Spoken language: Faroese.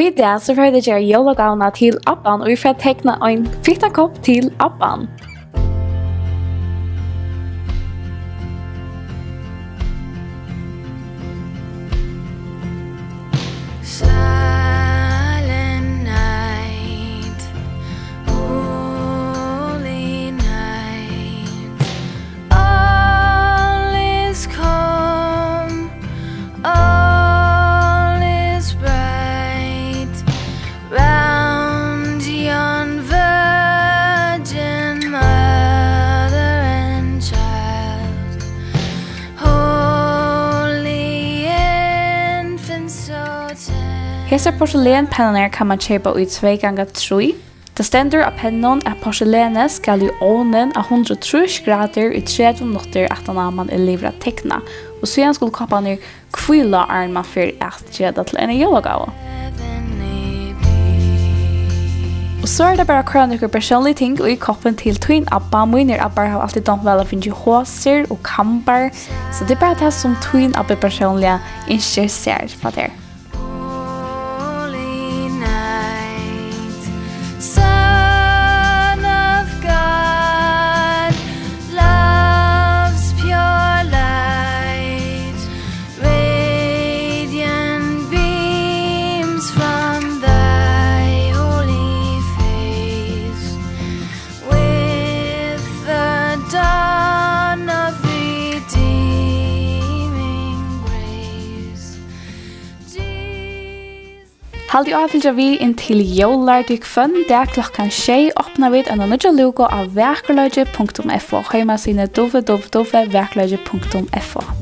I dag så får det göra jólagávuna till abban och vi får teckna en fittakopp till abban. Hesa porselenpennar kan man köpa ut 2x3. Det ständer av pennon att porselenet ska i ovnen av 130 grader i 30 minuter att man är livra teckna. Och sedan skulle kopparna kvilla arma för att göra till en jólagava. Och så är det bara krönikor personliga ting och i koppen till twin abba. Mina abbar har alltid dömt väl att finna hoser och kambar. Så det är bara det som twin abba personliga intresserar för det. Haldi avfylgja vi inn til Jólakalendarin der klokkan 6 åpner vi en nødja lúka av Vakurleiki.fo. Heimasine www.vakurleiki.fo.